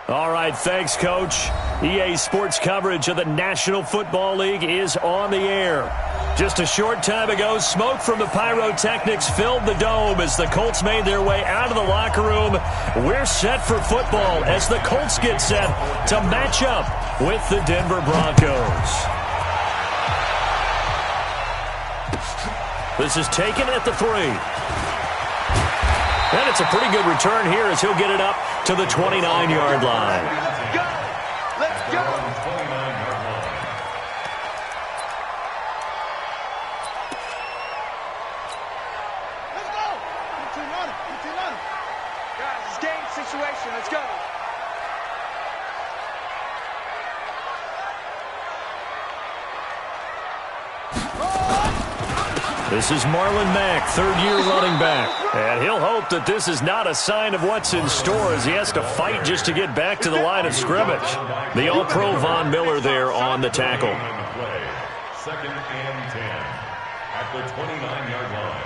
All right, thanks, Coach. EA Sports coverage of the National Football League is on the air. Just a short time ago, smoke from the pyrotechnics filled the dome as the Colts made their way out of the locker room. We're set for football as the Colts get set to match up with the Denver Broncos. This is taken at the 3. And it's a pretty good return here as he'll get it up to the 29-yard line. Let's go. Guys, it's game situation. Let's go. This is Marlon Mack, third-year running back. And he'll hope that this is not a sign of what's in store as he has to fight just to get back to the line of scrimmage. The All-Pro Von Miller there on the tackle. Second and 10 at the 29-yard line.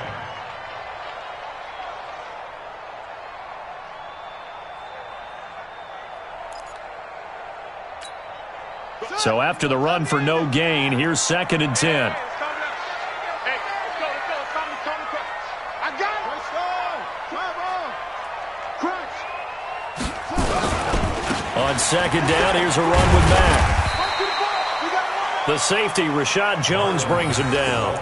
So after the run for no gain, here's second and 10. On second down, here's a run with Mack. The safety, Rashad Jones, brings him down.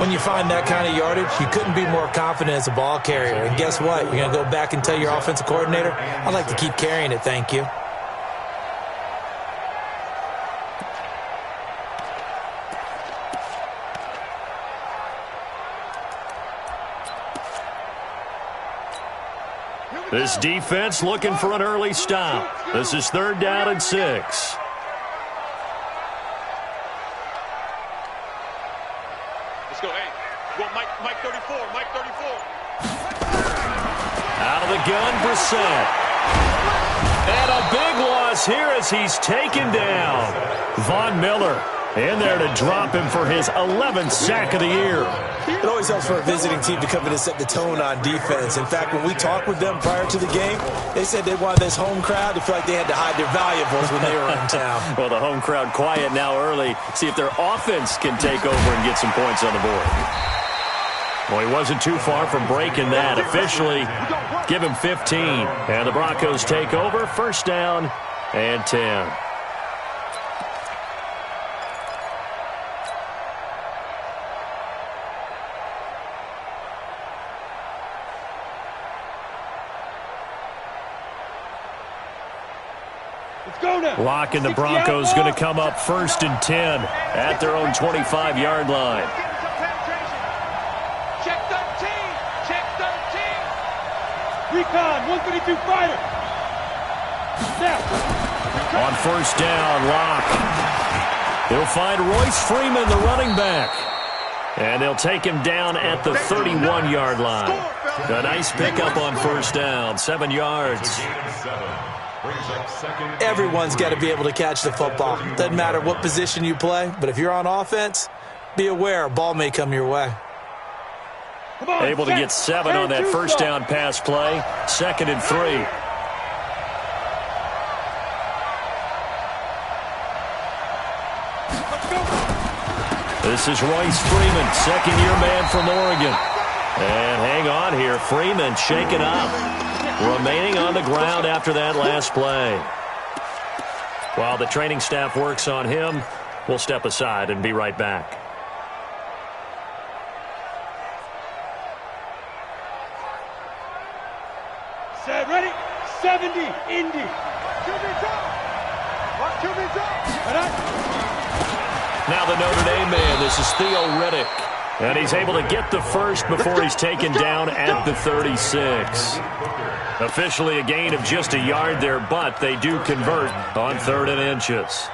When you find that kind of yardage, you couldn't be more confident as a ball carrier. And guess what? You're going to go back and tell your offensive coordinator, I'd like to keep carrying it, thank you. This defense looking for an early stop. This is third down and 6. Let's go, hey. Go Mike 34, Mike 34. Out of the gun, Brissett. And a big loss here as he's taken down. Von Miller in there to drop him for his 11th sack of the year. It always helps for a visiting team to come in and set the tone on defense. In fact, when we talked with them prior to the game, they said they wanted this home crowd to feel like they had to hide their valuables when they were in town. Well, the home crowd quiet now early. See if their offense can take over and get some points on the board. Well, he wasn't too far from breaking that. Officially, give him 15. And the Broncos take over. First down and 10. Lock and the Broncos going to come up first and 10 at their own 25-yard line. Check 13. Check 13. Recon, 132 fighter. On first down, Lock. He'll find Royce Freeman, the running back. And they'll take him down at the 31-yard line. A nice pickup on first down, 7 yards. Everyone's got to be able to catch the football. Doesn't matter what position you play, but if you're on offense, be aware a ball may come your way. Able to get 7 on that first down pass play. Second and 3. This is Royce Freeman, second-year man from Oregon. And hang on here, Freeman shaken up. Remaining on the ground after that last play. While the training staff works on him, we'll step aside and be right back. Set, ready? 70, Indy. Now the Notre Dame man, this is Theo Riddick. And he's able to get the first before he's taken down at the 36. Officially a gain of just a yard there, but they do convert on 3rd and inches.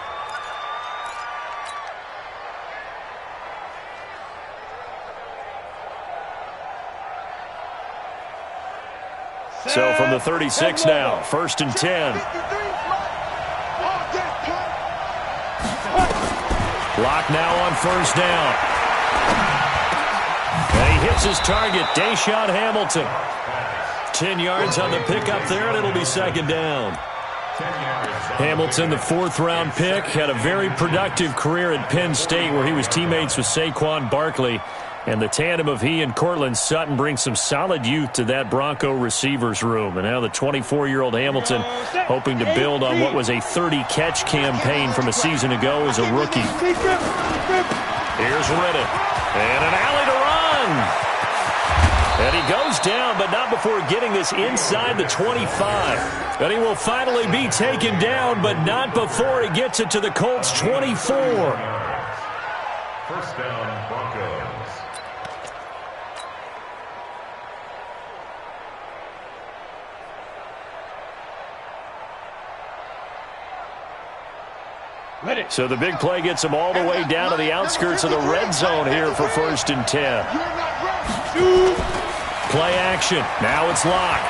So from the 36 now, 1st and 10. Lock now on first down. And he hits his target, Deshaun Hamilton. 10 yards on the pickup there, and it'll be second down. Hamilton, the 4th-round pick, had a very productive career at Penn State where he was teammates with Saquon Barkley. And the tandem of he and Cortland Sutton brings some solid youth to that Bronco receivers room. And now the 24-year-old Hamilton hoping to build on what was a 30-catch campaign from a season ago as a rookie. Here's Riddick. And an alley to run. And he goes down, but not before getting this inside the 25. And he will finally be taken down, but not before he gets it to the Colts' 24. First down, Broncos. So the big play gets him all the way down to the outskirts of the red zone here for 1st and 10. Play action. Now it's Locke.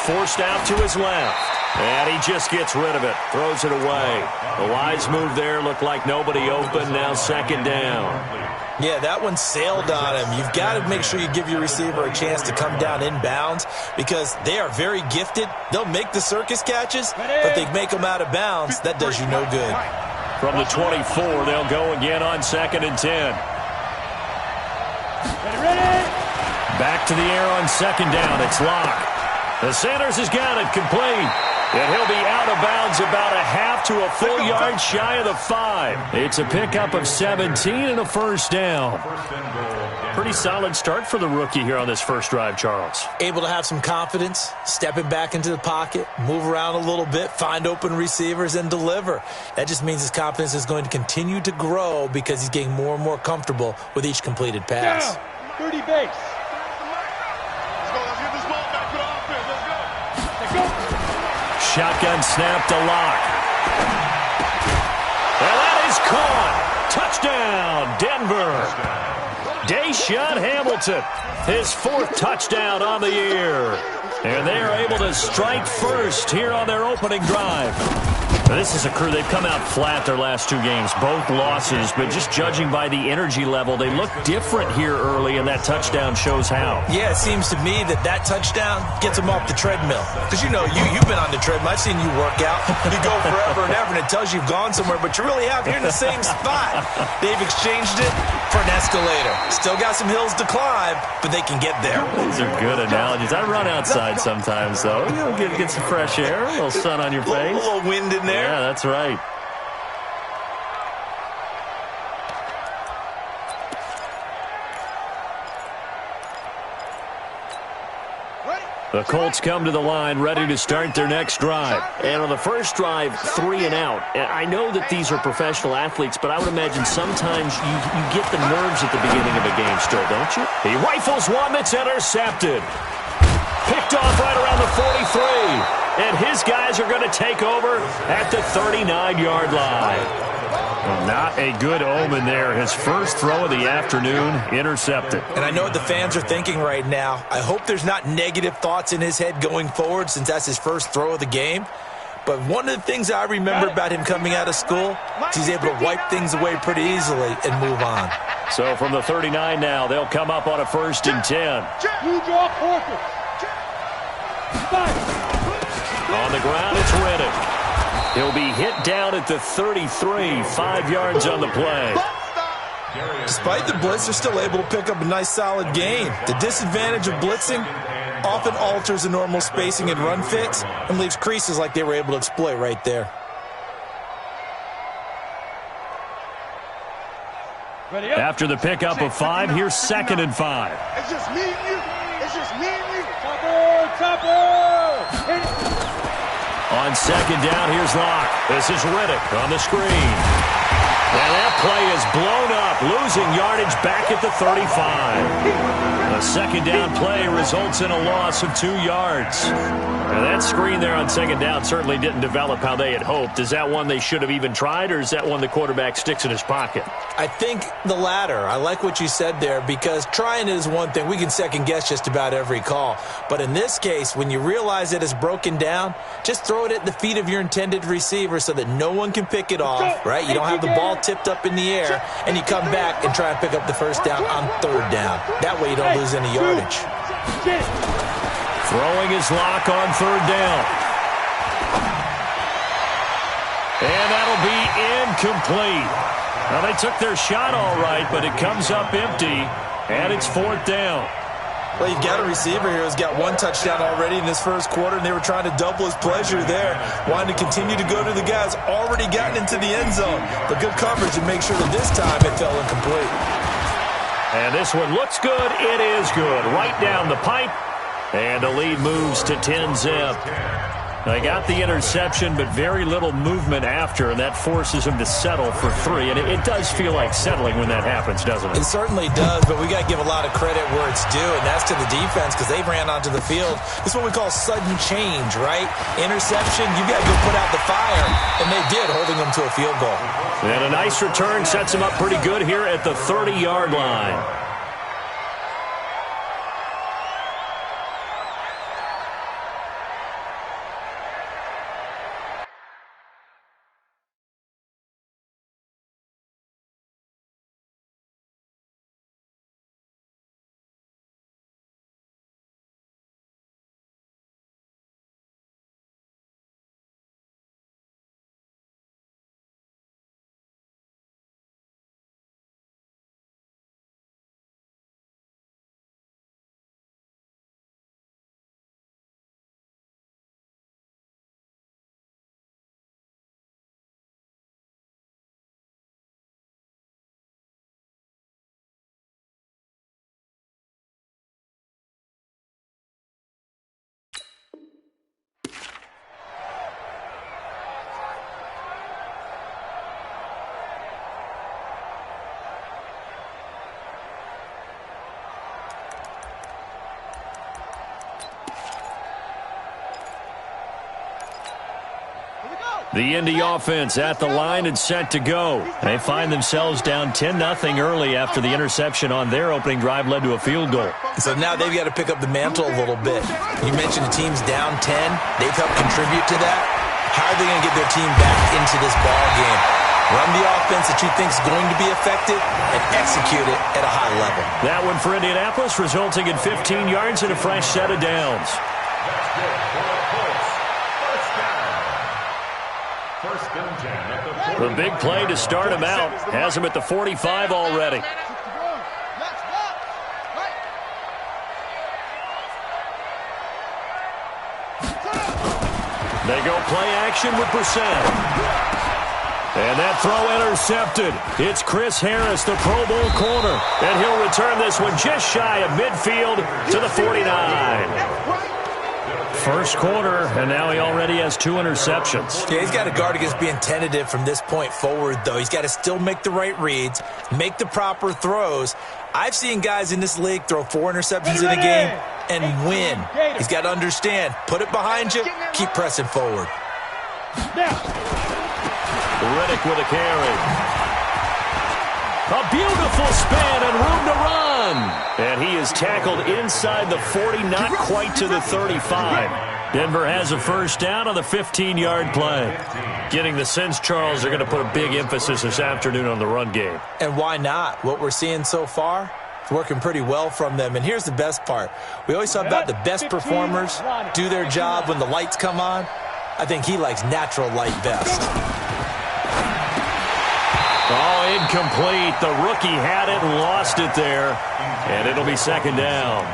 Forced out to his left. And he just gets rid of it. Throws it away. The wise move there. Looked like nobody open. Now second down. Yeah, that one sailed on him. You've got to make sure you give your receiver a chance to come down inbounds because they are very gifted. They'll make the circus catches, but they make them out of bounds. That does you no good. From the 24, they'll go again on 2nd and 10. Back to the air on 2nd down. It's Locke. The Sanders has got it complete. And he'll be out of bounds about a half to a full yard shy of the 5. It's a pickup of 17 and a first down. Pretty solid start for the rookie here on this first drive, Charles. Able to have some confidence, stepping back into the pocket, move around a little bit, find open receivers, and deliver. That just means his confidence is going to continue to grow because he's getting more and more comfortable with each completed pass. 30 base. Let's get this ball back to the offense. Let's go. Shotgun snap to Locke. And that is caught. Touchdown, Denver. Deshaun Hamilton, his 4th touchdown on the year. And they are able to strike first here on their opening drive. This is a crew. They've come out flat their last 2 games, both losses, but just judging by the energy level, they look different here early, and that touchdown shows how. Yeah, it seems to me that touchdown gets them off the treadmill. Because, you know, you've been on the treadmill. I've seen you work out. You go forever and ever, and it tells you you've gone somewhere, but you really have. You're in the same spot. They've exchanged it for an escalator. Still got some hills to climb, but they can get there. These are good analogies. I run outside sometimes, though. You know, get some fresh air, a little sun on your face. A little wind in there. Yeah, that's right. The Colts come to the line ready to start their next drive. And on the first drive, 3 and out. And I know that these are professional athletes, but I would imagine sometimes you get the nerves at the beginning of a game still, don't you? He rifles one that's intercepted. Picked off right around the 43. And his guys are going to take over at the 39-yard line. Well, not a good omen there. His first throw of the afternoon intercepted. And I know what the fans are thinking right now. I hope there's not negative thoughts in his head going forward since that's his first throw of the game. But one of the things I remember about him coming out of school is he's able to wipe things away pretty easily and move on. So from the 39 now, they'll come up on a 1st and 10. On the ground, it's Riddick. He'll be hit down at the 33, 5 yards on the play. Despite the blitz, they're still able to pick up a nice, solid gain. The disadvantage of blitzing often alters the normal spacing and run fits and leaves creases like they were able to exploit right there. After the pickup of 5, here's 2nd and 5. It's just me and you. It's just me and you. Topper! On 2nd down, here's Locke. This is Riddick on the screen. And that play is blown up, losing yardage back at the 35. A 2nd down play results in a loss of 2 yards. And that screen there on 2nd down certainly didn't develop how they had hoped. Is that one they should have even tried, or is that one the quarterback sticks in his pocket? I think the latter. I like what you said there because trying it is one thing. We can second-guess just about every call. But in this case, when you realize that it's broken down, just throw it at the feet of your intended receiver so that no one can pick it off, right? You don't have the ball tipped up in the air, and you come back back and try and pick up the first down on 3rd down. That way you don't lose any yardage. Throwing his lock on 3rd down. And that'll be incomplete. Now, they took their shot all right, but it comes up empty, and it's 4th down. Well, you've got a receiver here who's got 1 touchdown already in this first quarter, and they were trying to double his pleasure there, wanting to continue to go to the guys already gotten into the end zone. But good coverage to make sure that this time it fell incomplete. And this one looks good. It is good. Right down the pipe, and the lead moves to 10-zip. They got the interception, but very little movement after, and that forces them to settle for 3. And it does feel like settling when that happens, doesn't it? It certainly does, but we got to give a lot of credit where it's due, and that's to the defense because they ran onto the field. This is what we call sudden change, right? Interception, you got to go put out the fire, and they did, holding them to a field goal. And a nice return sets them up pretty good here at the 30-yard line. The Indy offense at the line and set to go. They find themselves down 10-0 early after the interception on their opening drive led to a field goal. So now they've got to pick up the mantle a little bit. You mentioned the team's down 10. They've helped contribute to that. How are they going to get their team back into this ball game? Run the offense that you think is going to be effective and execute it at a high level. That one for Indianapolis, resulting in 15 yards and a fresh set of downs. The big play to start him out has him at the 45 already. They go play action with Brissett. And that throw intercepted. It's Chris Harris, the Pro Bowl corner. And he'll return this one just shy of midfield to the 49. First quarter, and now he already has 2 interceptions. Yeah, he's got to guard against being tentative from this point forward, though. He's got to still make the right reads, make the proper throws. I've seen guys in this league throw 4 interceptions in a game and win. He's got to understand, put it behind you, keep pressing forward. Riddick with a carry. A beautiful span and room to run. And he is tackled inside the 40, not quite to the 35. Denver has a first down on the 15-yard play. Getting the sense, Charles, they're going to put a big emphasis this afternoon on the run game. And why not? What we're seeing so far, it's working pretty well from them. And here's the best part. We always talk about the best performers do their job when the lights come on. I think he likes natural light best. Oh, incomplete. The rookie had it and lost it there. And it'll be second down.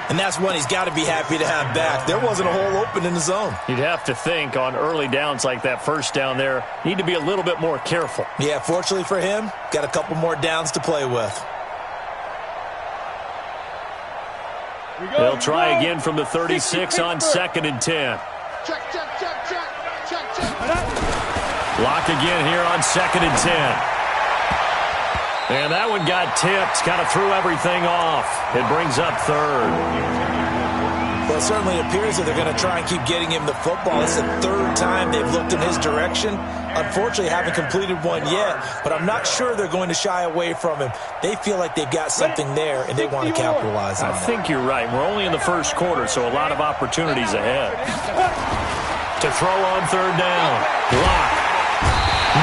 And that's one he's got to be happy to have back. There wasn't a hole open in the zone. You'd have to think on early downs like that first down there, need to be a little bit more careful. Yeah, fortunately for him, got a couple more downs to play with. They'll try again from the 36 on 2nd and 10. Check. Lock again here on 2nd and 10. And that one got tipped, kind of threw everything off. It brings up 3rd. Well, it certainly appears that they're going to try and keep getting him the football. It's the 3rd time they've looked in his direction. Unfortunately, haven't completed one yet, but I'm not sure they're going to shy away from him. They feel like they've got something there, and they want to capitalize on it. I think you're right. We're only in the first quarter, so a lot of opportunities ahead. To throw on 3rd down. Lock.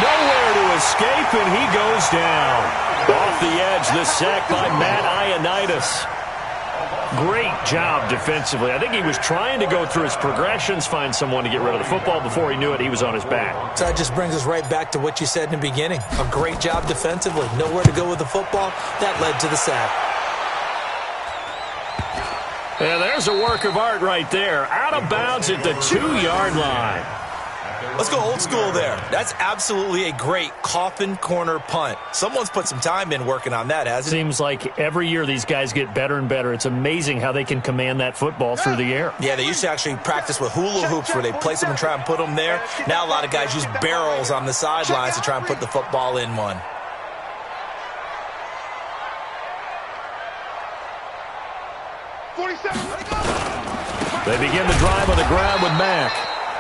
Nowhere to escape, and he goes down. Off the edge, the sack by Matt Ioannidis. Great job defensively. I think he was trying to go through his progressions, find someone to get rid of the football. Before he knew it, he was on his back. So that just brings us right back to what you said in the beginning. A great job defensively. Nowhere to go with the football. That led to the sack. And there's a work of art right there. Out of bounds at the 2-yard line. Let's go old school there. That's absolutely a great coffin corner punt. Someone's put some time in working on that, hasn't it? Seems like every year these guys get better and better. It's amazing how they can command that football through the air. Yeah, they used to actually practice with hula hoops where they place them and try and put them there. Now a lot of guys use barrels on the sidelines to try and put the football in one. They begin the drive on the ground with Mack.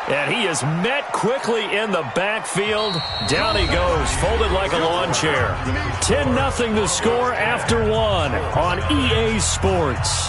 And he is met quickly in the backfield. Down he goes, folded like a lawn chair. 10-0 the score after 1 on EA Sports.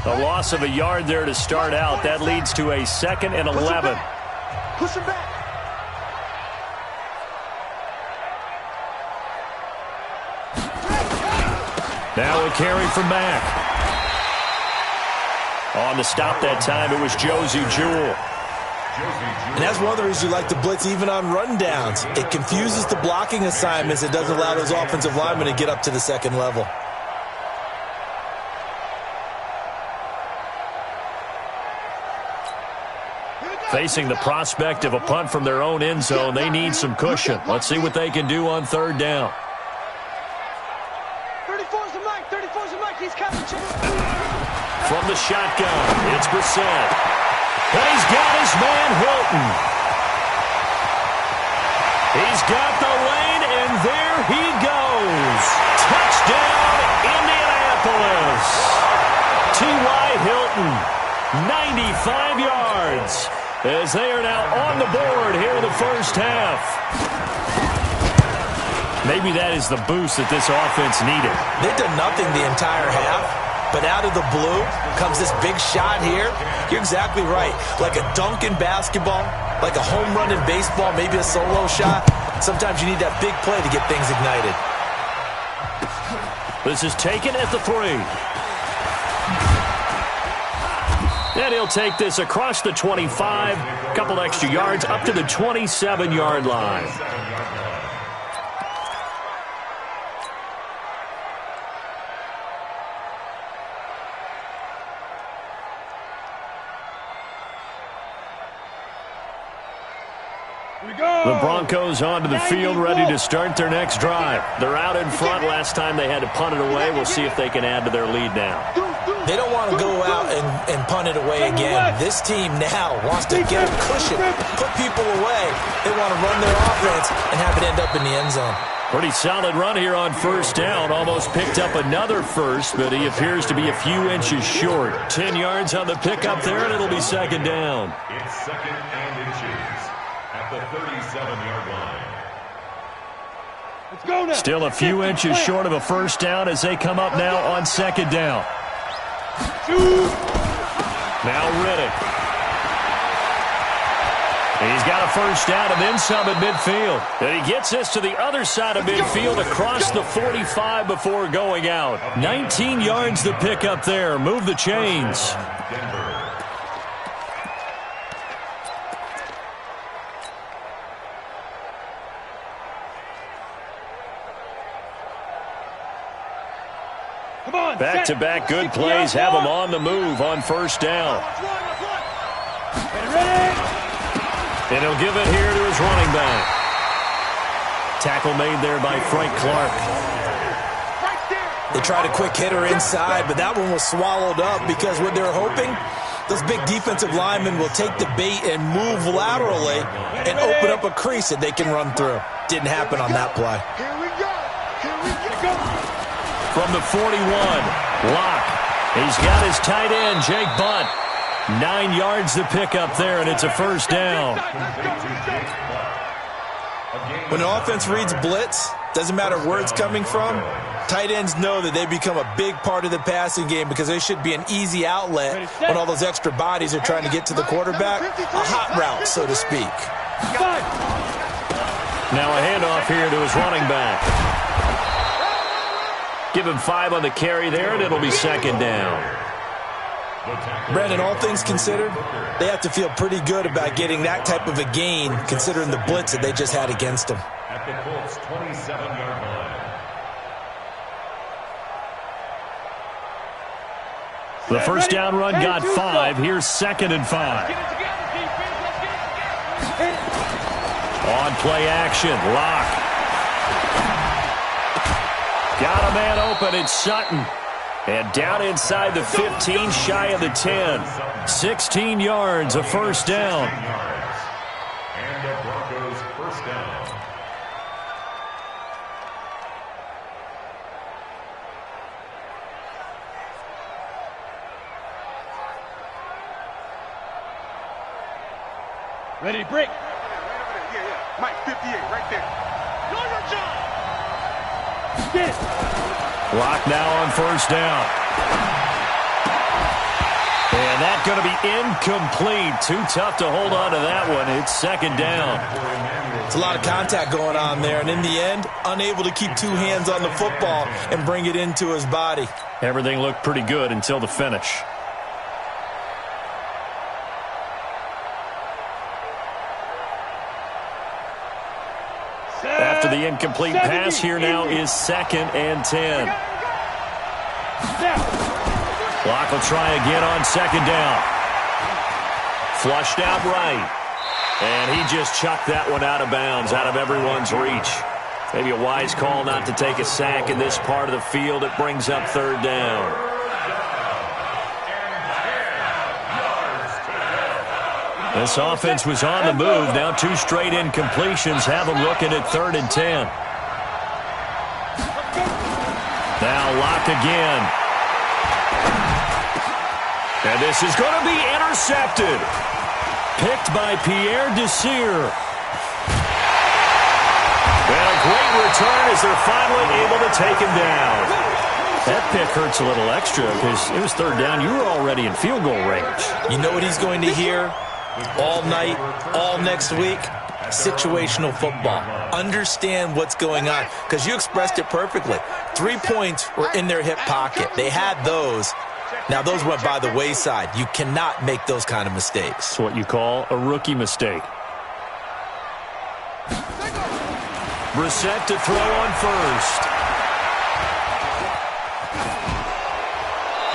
A loss of a yard there to start out. That leads to a 2nd and 11. Push him back. Now a carry from Mack. On the stop that time, it was Josie Jewell. And that's one of the reasons you like to blitz even on rundowns. It confuses the blocking assignments. It doesn't allow those offensive linemen to get up to the second level. Facing the prospect of a punt from their own end zone, they need some cushion. Let's see what they can do on 3rd down. 34's the Mike. 34's the Mike. He's coming. From the shotgun, it's Brissett. And he's got his man Hilton. He's got the lane, and there he goes. Touchdown, Indianapolis. T.Y. Hilton, 95 yards. As they are now on the board here in the first half. Maybe that is the boost that this offense needed. They've done nothing the entire half, but out of the blue comes this big shot here. You're exactly right. Like a dunk in basketball, like a home run in baseball, maybe a solo shot. Sometimes you need that big play to get things ignited. This is taken at the 3. And he'll take this across the 25, a couple extra yards, up to the 27-yard line. The Broncos onto the field, ready to start their next drive. They're out in front. Last time they had to punt it away. We'll see if they can add to their lead now. They don't want to go out and punt it away again. This team now wants to get a cushion, put people away. They want to run their offense and have it end up in the end zone. Pretty solid run here on 1st down. Almost picked up another first, but he appears to be a few inches short. 10 yards on the pickup there, and it'll be 2nd down. It's 2nd and inches at the 37-yard line. Let's go now. Still a few inches short of a first down as they come up now on 2nd down. Now Riddick. He's got a first down and then some at midfield. And he gets this to the other side of midfield across the 45 before going out. 19 yards to pick up there. Move the chains. Back-to-back good plays have them on the move on 1st down. And he'll give it here to his running back. Tackle made there by Frank Clark. They tried a quick hitter inside, but that one was swallowed up because what they're hoping, those big defensive linemen will take the bait and move laterally and open up a crease that they can run through. Didn't happen on that play. Here we go. Here we go. From the 41, Locke. He's got his tight end, Jake Bunt. 9 yards to pick up there, and it's a first down. When the offense reads blitz, doesn't matter where it's coming from, tight ends know that they become a big part of the passing game because they should be an easy outlet when all those extra bodies are trying to get to the quarterback. A hot route, so to speak. Now a handoff here to his running back. Give him 5 on the carry there, and it'll be second down. Brandon, all things considered, they have to feel pretty good about getting that type of a gain considering the blitz that they just had against them. At the Colts' 27-yard line. The first down run got 5. Here's 2nd and 5. On play action, Lock. Got a man open, it's Sutton. And down inside the 15, shy of the 10. 16 yards, a first down. And the Broncos first down. Ready, break. Yeah. Mike, 58, right there. Do your job. Get it. Lock now on first down. And that's going to be incomplete. Too tough to hold on to that one. It's second down. It's a lot of contact going on there, and in the end, unable to keep 2 hands on the football and bring it into his body. Everything looked pretty good until the finish. After the incomplete pass, here now is 2nd and 10. Lock will try again on 2nd down. Flushed out right. And he just chucked that one out of bounds, out of everyone's reach. Maybe a wise call not to take a sack in this part of the field. It brings up 3rd down. This offense was on the move. Now 2 straight incompletions have them looking at 3rd and 10. Now Lock again. And this is going to be intercepted. Picked by Pierre Desir. And a great return as they're finally able to take him down. That pick hurts a little extra because it was 3rd down. You were already in field goal range. You know what he's going to hear all night, all next week? Situational football. Understand what's going on because you expressed it perfectly. 3 points were in their hip pocket. They had those. Now, those went by the wayside. You cannot make those kind of mistakes. It's what you call a rookie mistake. Brissett to throw on first.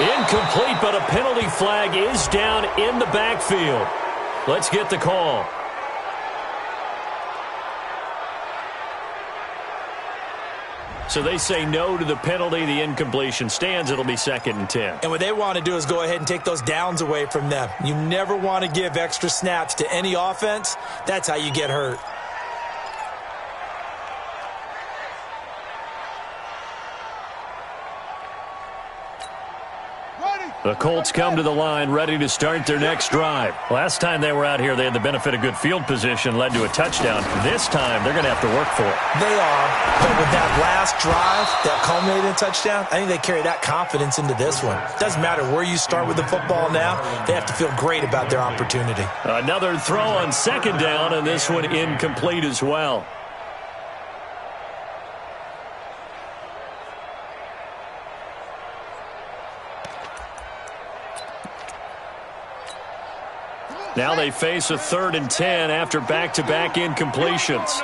Incomplete, but a penalty flag is down in the backfield. Let's get the call. So they say no to the penalty. The incompletion stands. It'll be 2nd and 10. And what they want to do is go ahead and take those downs away from them. You never want to give extra snaps to any offense. That's how you get hurt. The Colts come to the line ready to start their next drive. Last time they were out here, they had the benefit of good field position, led to a touchdown. This time, they're going to have to work for it. They are, but with that last drive that culminated in a touchdown, I think they carry that confidence into this one. Doesn't matter where you start with the football now, they have to feel great about their opportunity. Another throw on 2nd down, and this one incomplete as well. Now they face a 3rd and 10 after back-to-back incompletions.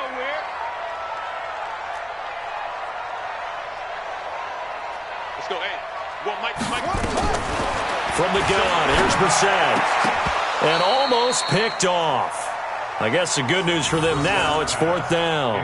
Let's go, hey. Well, Mike. From the gun, here's Brissett. And almost picked off. I guess the good news for them now, it's 4th down.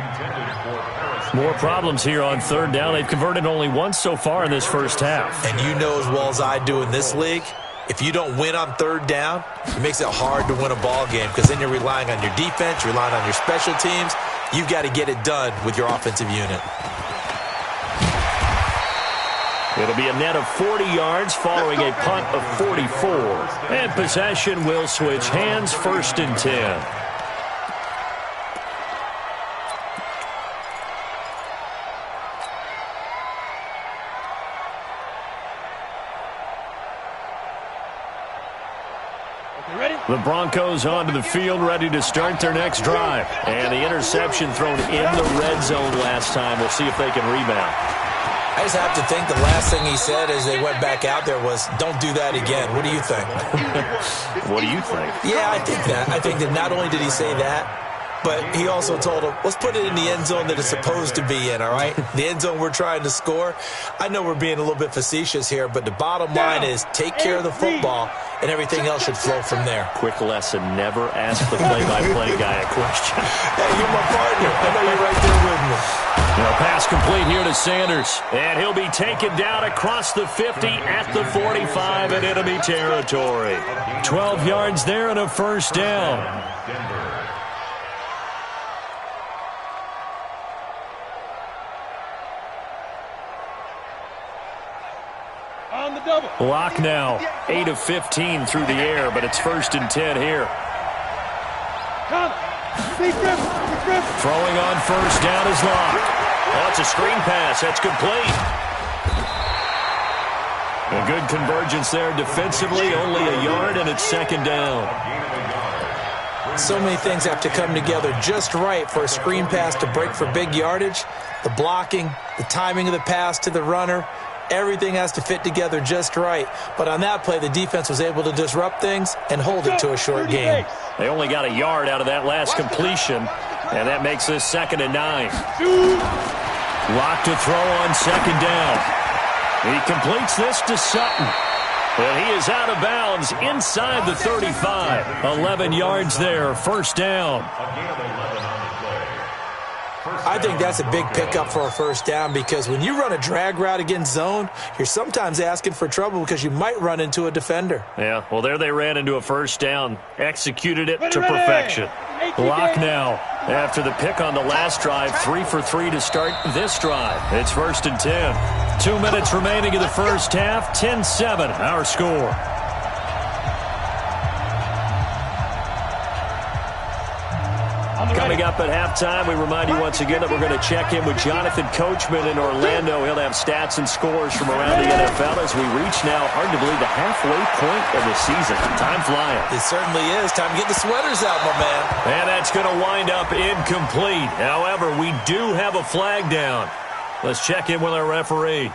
More problems here on 3rd down. They've converted only once so far in this first half. And you know as well as I do in this league, if you don't win on 3rd down, it makes it hard to win a ball game because then you're relying on your defense, you're relying on your special teams. You've got to get it done with your offensive unit. It'll be a net of 40 yards following a punt of 44. And possession will switch hands, 1st and 10. The Broncos onto the field, ready to start their next drive. And the interception thrown in the red zone last time. We'll see if they can rebound. I just have to think the last thing he said as they went back out there was, don't do that again. What do you think? What do you think? Yeah, I think that. I think that not only did he say that, but he also told him, let's put it in the end zone that it's supposed to be in, all right? The end zone we're trying to score. I know we're being a little bit facetious here, but the bottom line is take care of the football, and everything else should flow from there. Quick lesson, never ask the play-by-play guy a question. Hey, you're my partner. I know you're right there with me. Pass complete here to Sanders, and he'll be taken down across the 50 at the 45 in enemy territory. 12 yards there and a 1st down. Lock now, 8 of 15 through the air, but it's 1st and 10 here. Throwing on 1st down is Lock. Oh, it's a screen pass. That's complete. A good convergence there defensively, only a yard, and it's 2nd down. So many things have to come together just right for a screen pass to break for big yardage. The blocking, the timing of the pass to the runner, everything has to fit together just right. But on that play, the defense was able to disrupt things and hold it to a short gain. They only got a yard out of that last completion, and that makes this 2nd and 9. Lock to throw on 2nd down. He completes this to Sutton. And he is out of bounds inside the 35. 11 yards there, 1st down. I think that's a big pickup for a 1st down because when you run a drag route against zone, you're sometimes asking for trouble because you might run into a defender. Yeah, well, there they ran into a 1st down. Executed it to perfection. Lock now. After the pick on the last drive, 3 for 3 to start this drive. It's 1st and 10. 2 minutes remaining in the 1st half. 10-7, our score. Coming up at halftime, we remind you once again that we're going to check in with Jonathan Coachman in Orlando. He'll have stats and scores from around the NFL as we reach now arguably the halfway point of the season. Time flying. It certainly is. Time to get the sweaters out, my man. And that's going to wind up incomplete. However, we do have a flag down. Let's check in with our referee.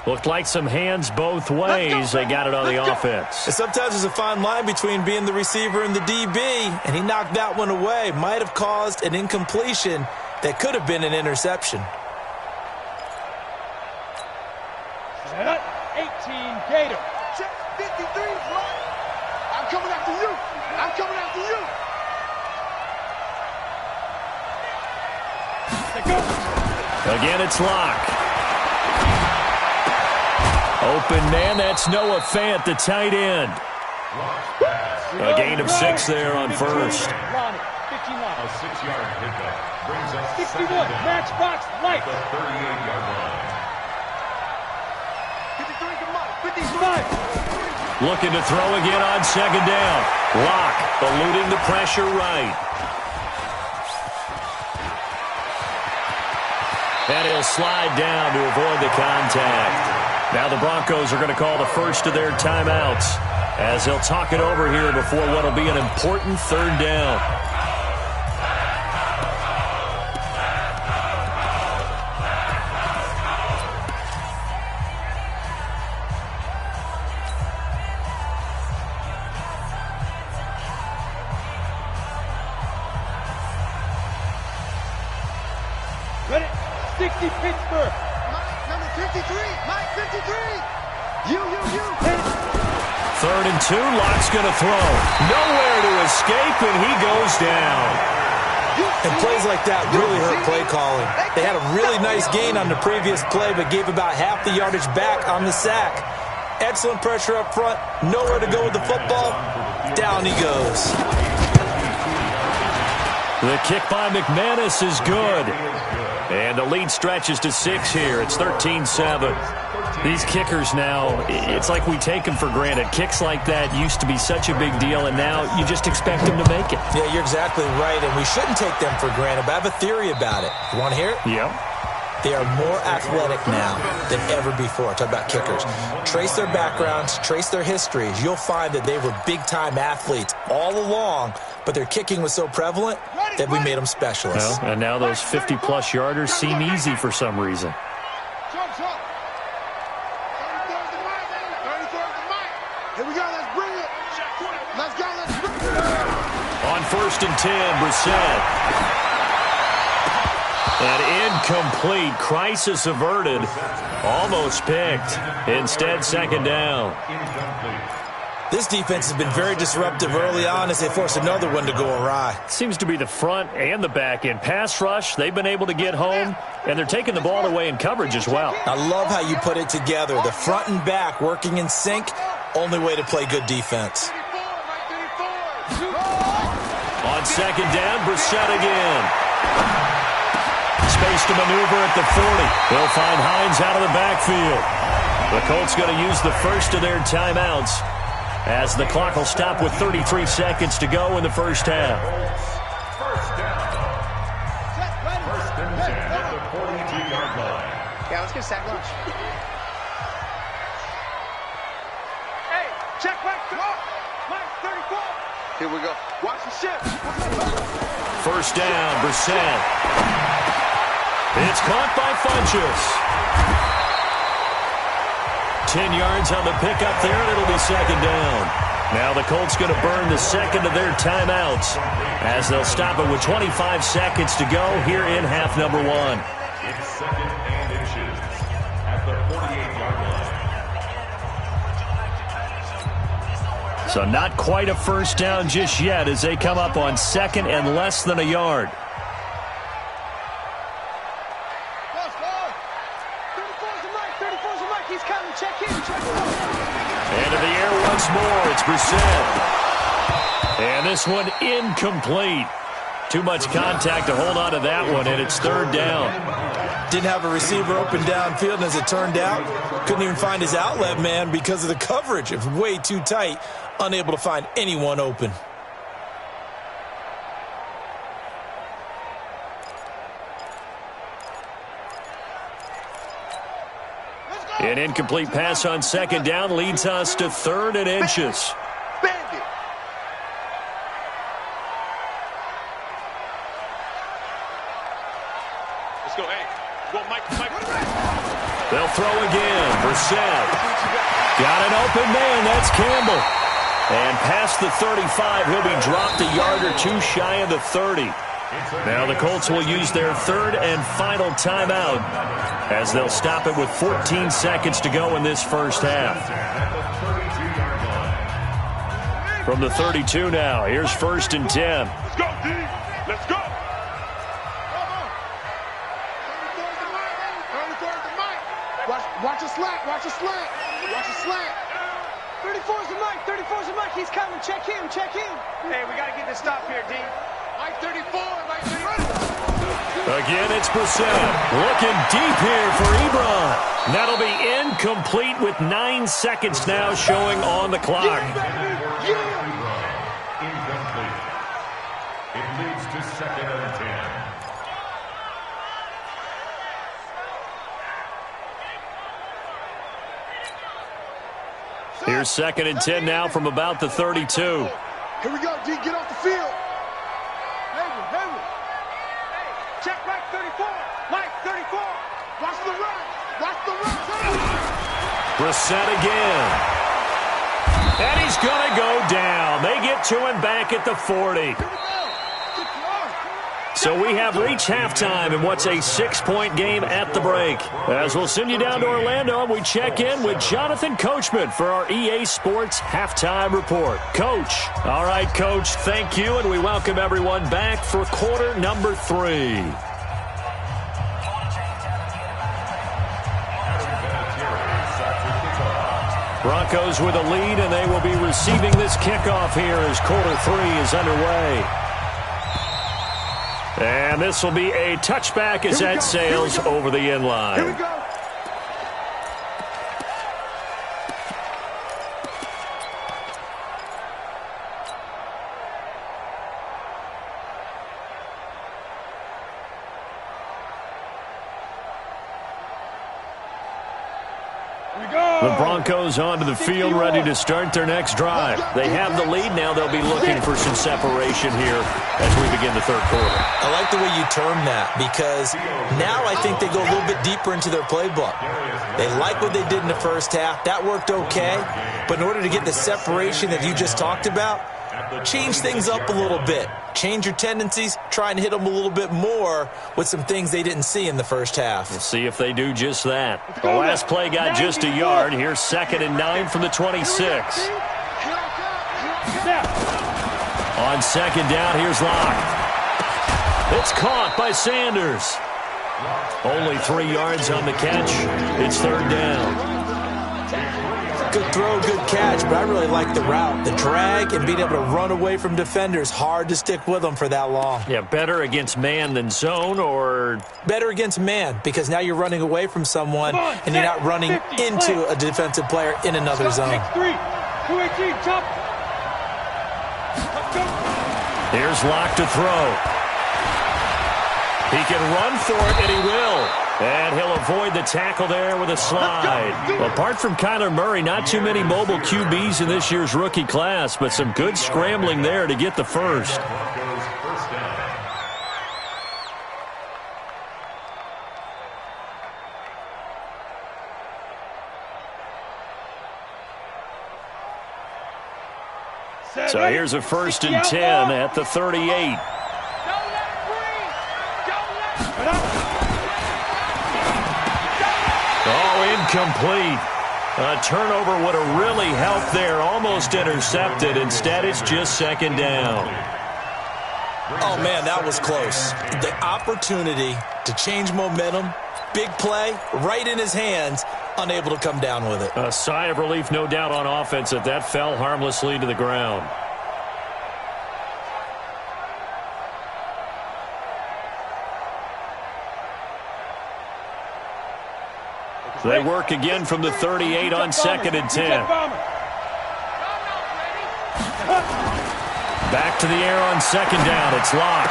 Looked like some hands both ways. They got it on the offense. And sometimes there's a fine line between being the receiver and the DB, and he knocked that one away. Might have caused an incompletion that could have been an interception. 18 Gator. 53 fly. I'm coming after you. I'm coming after you. Again, it's Lock. Open man, that's Noah Fant, the tight end. A gain of 6 there on 1st. A 6-yard pickup brings us 61, matchbox light. the 38-yard line. 53, 55. Looking to throw again on 2nd down. Lock eluding the pressure right. And he'll slide down to avoid the contact. Now the Broncos are going to call the first of their timeouts as they'll talk it over here before what will be an important 3rd down. Ready? 60 Pittsburgh. Number 53. Mike 53. You. 3rd and 2. Lock's going to throw. Nowhere to escape, and he goes down. And plays like that really hurt play calling. They had a really nice gain on the previous play, but gave about half the yardage back on the sack. Excellent pressure up front. Nowhere to go with the football. Down he goes. The kick by McManus is good. And the lead stretches to 6 here. It's 13-7. These kickers now, it's like we take them for granted. Kicks like that used to be such a big deal, and now you just expect them to make it. Yeah, you're exactly right, and we shouldn't take them for granted, but I have a theory about it. You want to hear it? Yep. They are more athletic now than ever before. Talk about kickers. Trace their backgrounds, trace their histories. You'll find that they were big-time athletes all along, but their kicking was so prevalent that we made them specialists. Well, and now those 50-plus yarders seem easy for some reason. Here we go, let's bring it. Let's go, let's bring it. On 1st and 10, Brissett. An incomplete, crisis averted, almost picked. Instead, 2nd down. This defense has been very disruptive early on as they force another one to go awry. Seems to be the front and the back end. Pass rush, they've been able to get home, and they're taking the ball away in coverage as well. I love how you put it together. The front and back working in sync, only way to play good defense. On 2nd down, Brissett again. Space to maneuver at the 40. They'll find Hines out of the backfield. The Colts going to use the first of their timeouts as the clock will stop with 33 seconds to go in the first half. First down. 1st and 10 at the 42-yard line. Yeah, let's get a sack lunch. Hey, check back. Mike, 34. Here we go. Watch the shift. First down, Brissett. It's caught by Funchess. 10 yards on the pickup there, and it'll be 2nd down. Now the Colts going to burn the second of their timeouts as they'll stop it with 25 seconds to go here in half number 1. It's 2nd and inches at the 48-yard line. So not quite a first down just yet as they come up on 2nd and less than a yard. Into the air once more. It's Brissett. And this one incomplete. Too much contact to hold on to that one, and it's 3rd down. Didn't have a receiver open downfield, and as it turned out, couldn't even find his outlet man because of the coverage. It was way too tight, unable to find anyone open. An incomplete pass on 2nd down leads us to 3rd and inches. Bandit. Let's go, hey. Go, Mike. They'll throw again. Brissett. Got an open man. That's Campbell. And past the 35, he'll be dropped a yard or two shy of the 30. Now the Colts will use their 3rd and final timeout as they'll stop it with 14 seconds to go in this first half. From the 32 now, here's 1st and 10. Let's go, D. Let's go. Watch a slant. Watch a slant. Watch a slant. 34's the Mike. 34's the Mike. He's coming. Check him. Check him. Hey, we got to get this stop here, D. Mike 34. Mike 34. Again, it's Brissett. Looking deep here for Ebron. That'll be incomplete with 9 seconds now showing on the clock. Incomplete. It leads to 2nd and 10. Here's 2nd and 10 now from about the 32. Here we go, D. Get off the field. Henry. Check Mike 34. Mike 34. Watch the run. Watch the run. Brissett again. And he's going to go down. They get to him back at the 40. So we have reached halftime in what's a 6-point game at the break. As we'll send you down to Orlando, and we check in with Jonathan Coachman for our EA Sports Halftime Report. Coach. All right, Coach, thank you, and we welcome everyone back for quarter number 3. Broncos with a lead, and they will be receiving this kickoff here as quarter 3 is underway. And this will be a touchback as that sails over the end line. Here we go. The Broncos onto the field, ready to start their next drive. They have the lead now. They'll be looking for some separation here as we begin the third quarter. I like the way you term that, because now I think they go a little bit deeper into their playbook. They like what they did in the first half. That worked okay. But in order to get the separation that you just talked about, change things up a little bit. Change your tendencies, try and hit them a little bit more with some things they didn't see in the first half. We'll see if they do just that. The last play got just a yard. Here's 2nd and 9 from the 26. On 2nd down, here's Locke. It's caught by Sanders. Only 3 yards on the catch. It's 3rd down. Good throw, good catch, but I really like the route. The drag and being able to run away from defenders, hard to stick with them for that long. Yeah, better against man than zone, or? Better against man, because now you're running away from someone and you're not running into a defensive player in another zone. Here's Locke to throw. He can run for it, and he will. And he'll avoid the tackle there with a slide. Well, apart from Kyler Murray, not too many mobile QBs in this year's rookie class, but some good scrambling there to get the first. So here's a 1st and 10 at the 38. Incomplete. A turnover would have really helped there. Almost intercepted. Instead, it's just 2nd down. Oh, man, that was close. The opportunity to change momentum, big play, right in his hands, unable to come down with it. A sigh of relief, no doubt, on offense that fell harmlessly to the ground. They work again from the 38 on 2nd and 10. Back to the air on 2nd down. It's Locke.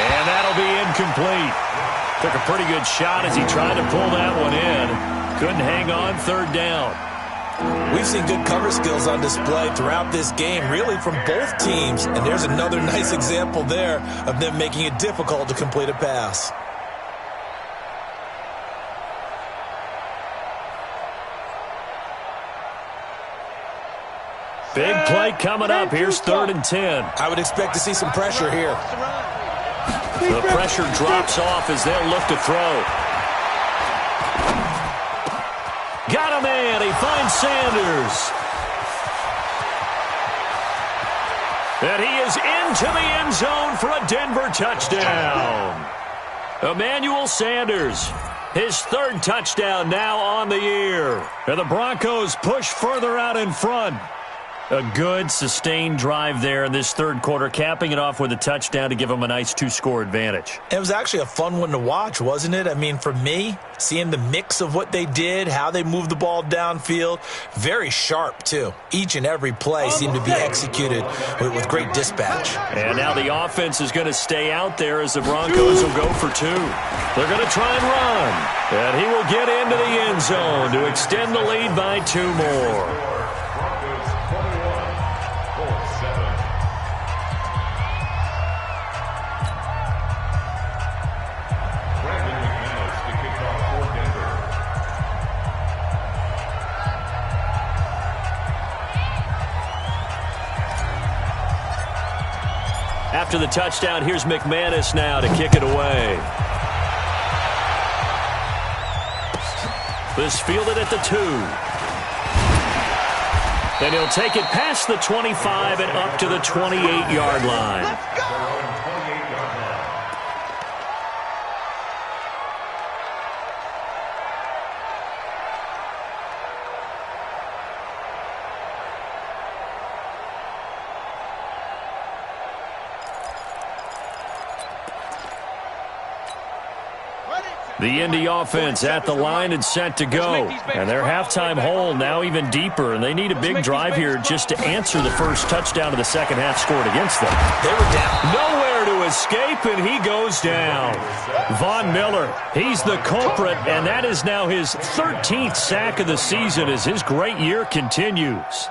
And that'll be incomplete. Took a pretty good shot as he tried to pull that one in. Couldn't hang on. 3rd down. We've seen good cover skills on display throughout this game, really from both teams. And there's another nice example there of them making it difficult to complete a pass. Big play coming up. Here's 3rd and 10. I would expect to see some pressure here. The pressure drops off as they'll look to throw. Got a man. He finds Sanders. And he is into the end zone for a Denver touchdown. Emmanuel Sanders, his 3rd touchdown now on the year. And the Broncos push further out in front. A good, sustained drive there in this 3rd quarter, capping it off with a touchdown to give them a nice 2-score advantage. It was actually a fun one to watch, wasn't it? I mean, for me, seeing the mix of what they did, how they moved the ball downfield, very sharp, too. Each and every play seemed to be executed with great dispatch. And now the offense is going to stay out there as the Broncos will go for 2. They're going to try and run. And he will get into the end zone to extend the lead by 2 more. After the touchdown, here's McManus now to kick it away. This fielded at the 2. And he'll take it past the 25 and up to the 28-yard line. Let's go! The Indy offense at the line and set to go. And their halftime hole now even deeper, and they need a big drive here just to answer the first touchdown of the second half scored against them. They were down. Nowhere to escape, and he goes down. Von Miller, he's the culprit, and that is now his 13th sack of the season as his great year continues.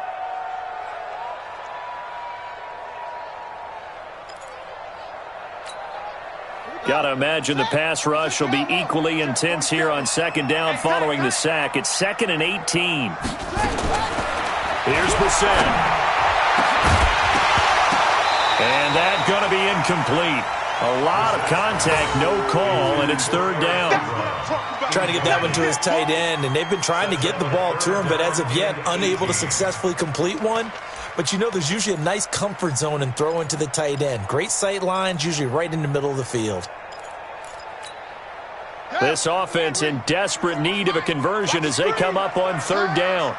Got to imagine the pass rush will be equally intense here on second down following the sack. It's 2nd and 18. Here's Brissett. And that's going to be incomplete. A lot of contact, no call, and it's third down. Trying to get that one to his tight end, and they've been trying to get the ball to him, but as of yet, unable to successfully complete one. But you know there's usually a nice comfort zone in throwing to the tight end. Great sight lines, usually right in the middle of the field. This offense in desperate need of a conversion as they come up on third down.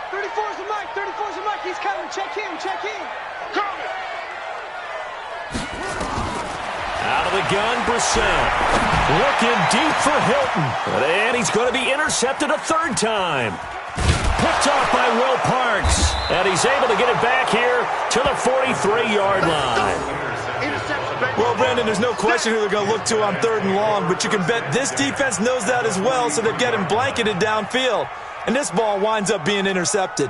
34's the mic. 34's the mic. He's coming. Check him. Check him. Out of the gun, Brissett. Looking deep for Hilton. And he's going to be intercepted a third time. Picked off by Will Parks. And he's able to get it back here to the 43-yard line. Well, Brandon, there's no question who they're going to look to on third and long, but you can bet this defense knows that as well, so they're getting blanketed downfield. And this ball winds up being intercepted.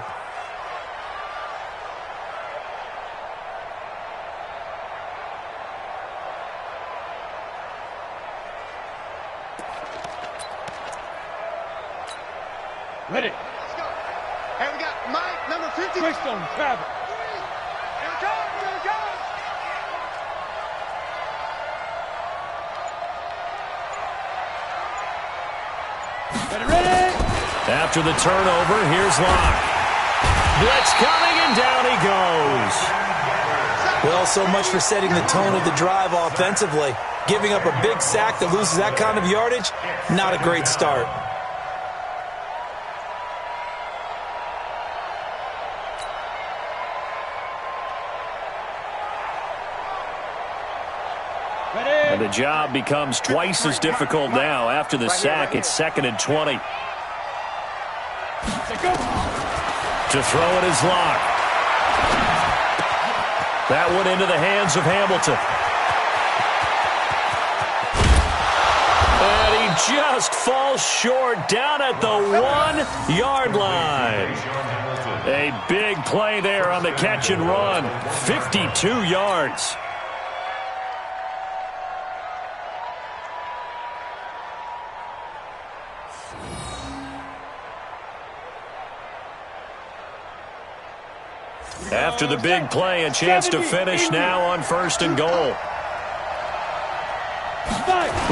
Ready. Let's go. Hey, we got Mike, number 50. Twist on travel. Here it comes. Here it comes. Ready. After the turnover, here's Locke. Blitz coming, and down he goes. Well, so much for setting the tone of the drive offensively. Giving up a big sack that loses that kind of yardage, not a great start. And the job becomes twice as difficult now. After the sack, it's 2nd and 20. To throw it is Locke. That one into the hands of Hamilton. And he just falls short down at the 1-yard line. A big play there on the catch and run. 52 yards. After the big play, a chance to finish now on 1st and goal.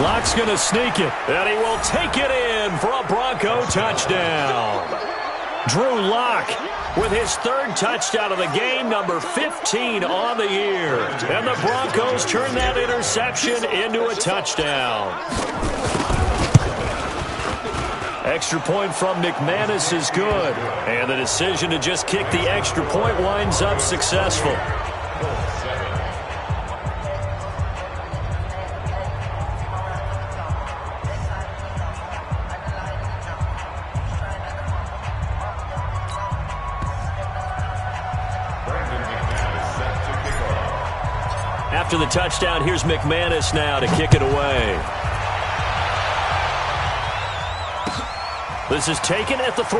Locke's going to sneak it, and he will take it in for a Bronco touchdown. Drew Lock with his 3rd touchdown of the game, number 15 on the year. And the Broncos turn that interception into a touchdown. Extra point from McManus is good. And the decision to just kick the extra point winds up successful. After the touchdown, here's McManus now to kick it away. This is taken at the 3.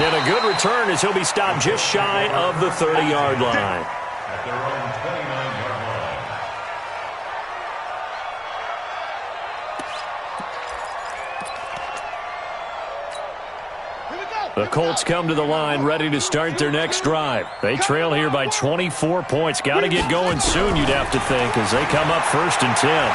And a good return as he'll be stopped just shy of the 30-yard line. At their own 29-yard line. The Colts come to the line ready to start their next drive. They trail here by 24 points. Got to get going soon, you'd have to think, as they come up 1st and 10.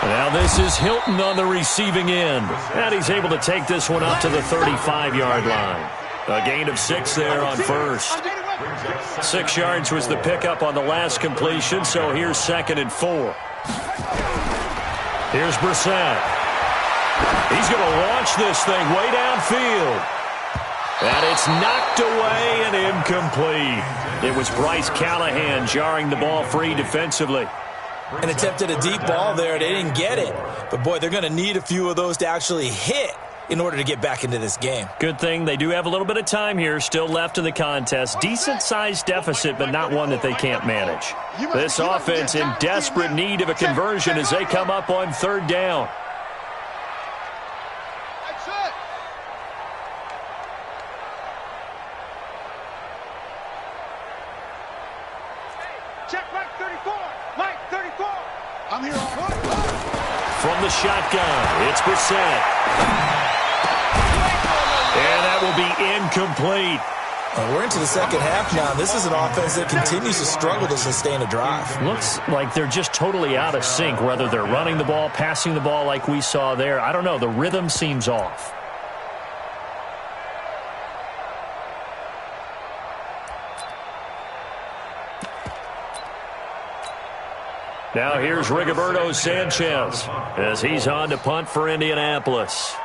Now this is Hilton on the receiving end. And he's able to take this one up to the 35-yard line. A gain of 6 there on 1st. 6 yards was the pickup on the last completion, so here's 2nd and 4. Here's Brissett. He's going to launch this thing way downfield. And it's knocked away and incomplete. It was Bryce Callahan jarring the ball free defensively. And attempted a deep ball there. They didn't get it. But, boy, they're going to need a few of those to actually hit in order to get back into this game. Good thing they do have a little bit of time here still left in the contest. Decent-sized deficit, but not one that they can't manage. This offense in desperate need of a conversion as they come up on 3rd down. Check Mike 34. Mike 34. I'm here all right. From the shotgun, it's Brissett. And that will be incomplete. We're into the second half now. This is an offense that continues to struggle to sustain a drive. Looks like they're just totally out of sync, whether they're running the ball, passing the ball like we saw there. I don't know. The rhythm seems off. Now here's Rigoberto Sanchez as he's on to punt for Indianapolis.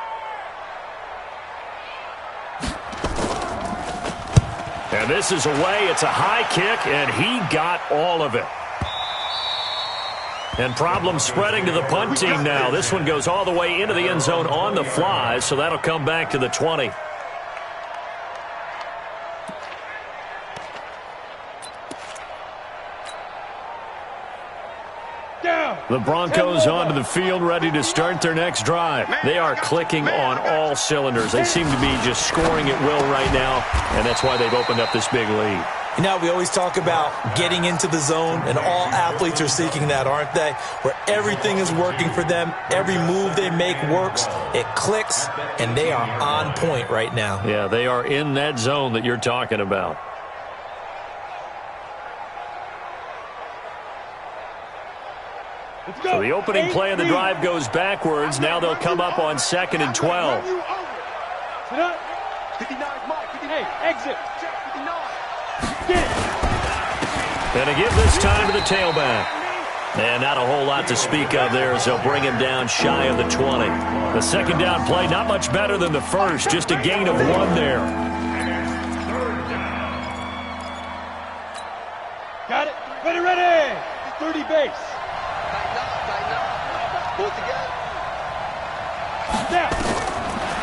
And this is away. It's a high kick, and he got all of it. And problems spreading to the punt team now. This one goes all the way into the end zone on the fly, so that'll come back to the 20. The Broncos onto the field, ready to start their next drive. They are clicking on all cylinders. They seem to be just scoring at will right now, and that's why they've opened up this big lead. You know, we always talk about getting into the zone, and all athletes are seeking that, aren't they? Where everything is working for them, every move they make works, it clicks, and they are on point right now. Yeah, they are in that zone that you're talking about. So the opening play of the drive goes backwards. Now they'll come up on 2nd and 12. Hey, exit. And to give this time to the tailback. And not a whole lot to speak of there as they'll bring him down shy of the 20. The second down play, not much better than the first. Just a gain of 1 there. Got it. Ready. 30 base.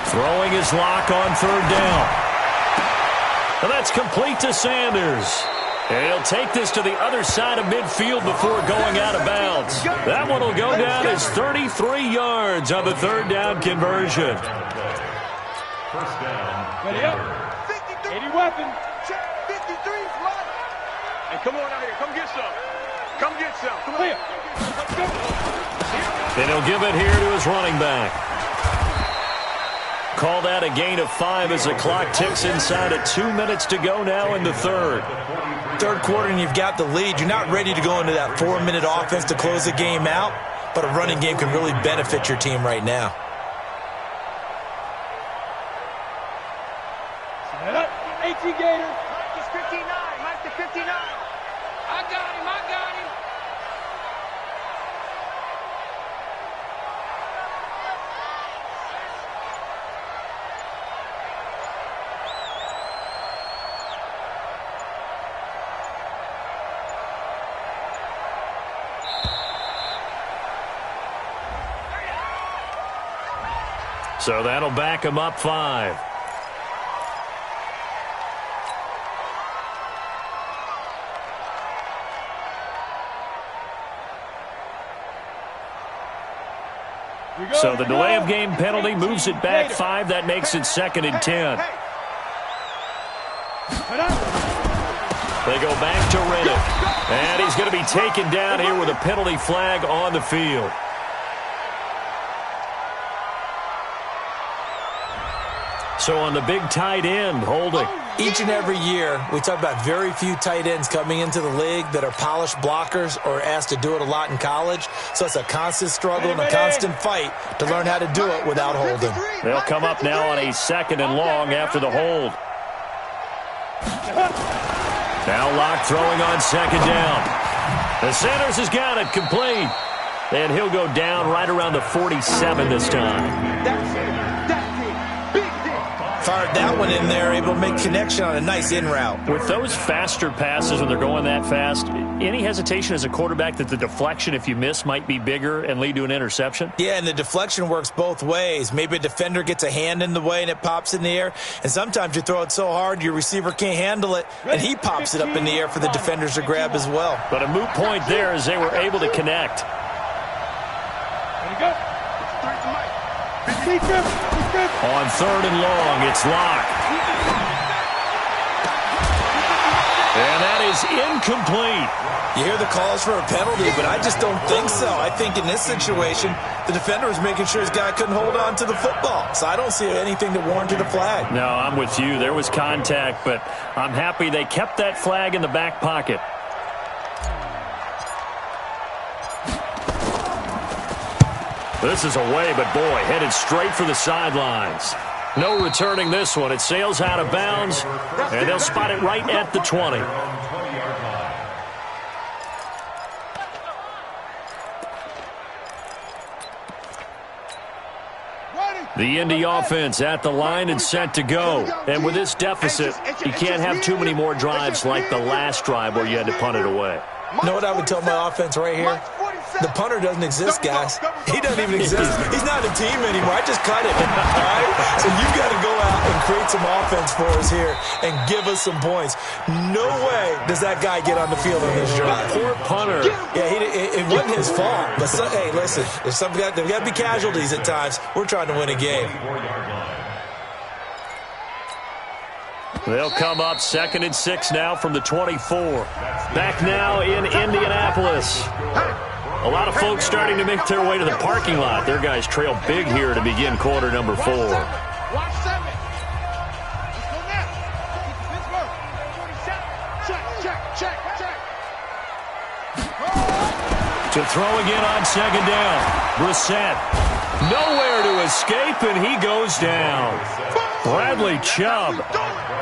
Throwing his lock on 3rd down. And that's complete to Sanders. And he'll take this to the other side of midfield before going out of bounds. That one will go down as 33 yards on the 3rd down conversion. First down. Ready up. 80 weapon. Check 53. Hey, come on out here. Come get some. Come get some. Come on. Let's go. And he'll give it here to his running back. Call that a gain of 5 as the clock ticks inside of 2 minutes to go now in the 3rd. Third quarter and you've got the lead. You're not ready to go into that 4-minute offense to close the game out, but a running game can really benefit your team right now. Set up. 18 Gator. Mike is 59. Mike to 59. I got him. So that'll back him up 5. So the delay of game penalty moves it back 5. That makes it 2nd and 10. They go back to Riddick. And he's going to be taken down here with a penalty flag on the field. So on the big tight end, holding. Each and every year, we talk about very few tight ends coming into the league that are polished blockers or asked to do it a lot in college. So it's a constant struggle and a constant fight to learn how to do it without holding. They'll come up now on a 2nd and long after the hold. Now Locke throwing on 2nd down. The Sanders has got it complete. And he'll go down right around the 47 this time. Fired that one in there, able to make connection on a nice in route. With those faster passes when they're going that fast, any hesitation as a quarterback that the deflection, if you miss, might be bigger and lead to an interception? Yeah, and the deflection works both ways. Maybe a defender gets a hand in the way and it pops in the air, and sometimes you throw it so hard your receiver can't handle it, and he pops it up in the air for the defenders to grab as well. But a moot point there as they were able to connect. On 3rd and long, it's Locke. And that is incomplete. You hear the calls for a penalty, but I just don't think so. I think in this situation, the defender was making sure his guy couldn't hold on to the football. So I don't see anything that warranted a flag. No, I'm with you. There was contact, but I'm happy they kept that flag in the back pocket. This is away, but boy, headed straight for the sidelines. No returning this one. It sails out of bounds, and they'll spot it right at the 20. The Indy offense at the line and set to go. And with this deficit, you can't have too many more drives like the last drive where you had to punt it away. You know what I would tell my offense right here? The punter doesn't exist, guys. He doesn't even exist. He's not a team anymore. I just cut him. All right? So you've got to go out and create some offense for us here and give us some points. No way does that guy get on the field on this drive. Poor punter. Yeah, it wasn't his fault. But, hey, listen, there's got to be casualties at times. We're trying to win a game. They'll come up 2nd and 6 now from the 24. Back now in Indianapolis. A lot of folks starting to make their way to the parking lot. Their guys trail big here to begin quarter number 4. Watch 7. Let's go now. Check. To throw again on 2nd down. Brissett. Nowhere to escape, and he goes down. Bradley Chubb.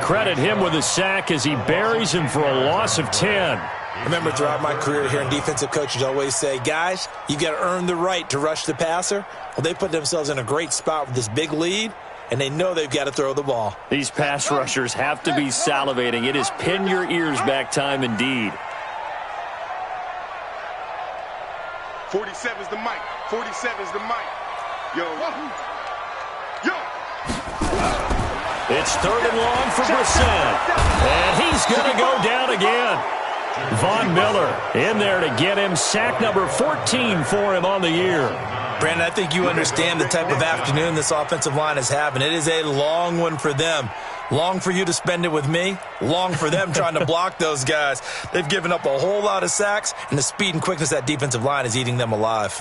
Credit him with a sack as he buries him for a loss of 10. Remember, throughout my career here in defensive coaches always say, guys, you got to earn the right to rush the passer. Well, they put themselves in a great spot with this big lead, and they know they've got to throw the ball. These pass rushers have to be salivating. It is pin your ears back time indeed. 47's the mic. 47's the mic. Yo. It's 3rd and long for Brissett. And he's going to go down again. Von Miller in there to get him. Sack number 14 for him on the year. Brandon, I think you understand the type of afternoon this offensive line is having. It is a long one for them. Long for you to spend it with me. Long for them trying to block those guys. They've given up a whole lot of sacks, and the speed and quickness of that defensive line is eating them alive.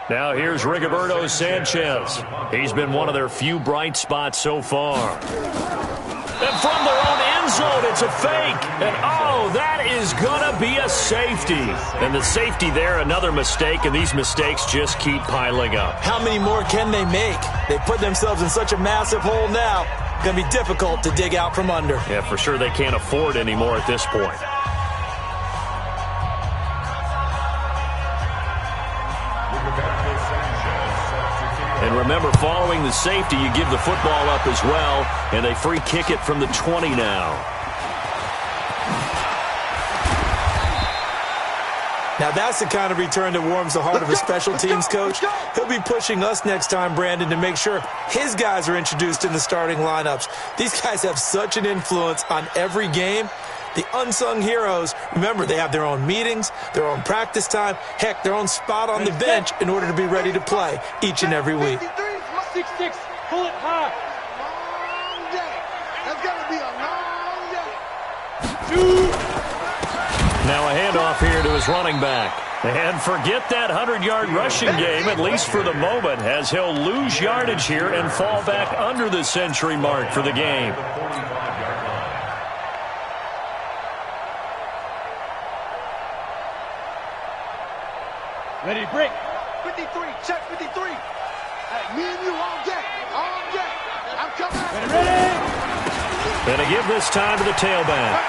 Now here's Rigoberto Sanchez. He's been one of their few bright spots so far. And from their own end zone, it's a fake. And, oh, that is going to be a safety. And the safety there, another mistake, and these mistakes just keep piling up. How many more can they make? They put themselves in such a massive hole now. Going to be difficult to dig out from under. Yeah, for sure they can't afford anymore at this point. And remember, following the safety, you give the football up as well, and they free kick it from the 20 now. Now, that's the kind of return that warms the heart of a special teams coach. He'll be pushing us next time, Brandon, to make sure his guys are introduced in the starting lineups. These guys have such an influence on every game. The unsung heroes, remember, they have their own meetings, their own practice time, heck, their own spot on the bench in order to be ready to play each and every week. 6-6, pull it high. Long day. That's got to be a long day. Now a handoff here to his running back. And forget that 100-yard rushing game, at least for the moment, as he'll lose yardage here and fall back under the century mark for the game. Ready to break. 53, check 53. Hey, me and you all day. I'm coming. Ready. And to give this time to the tailback.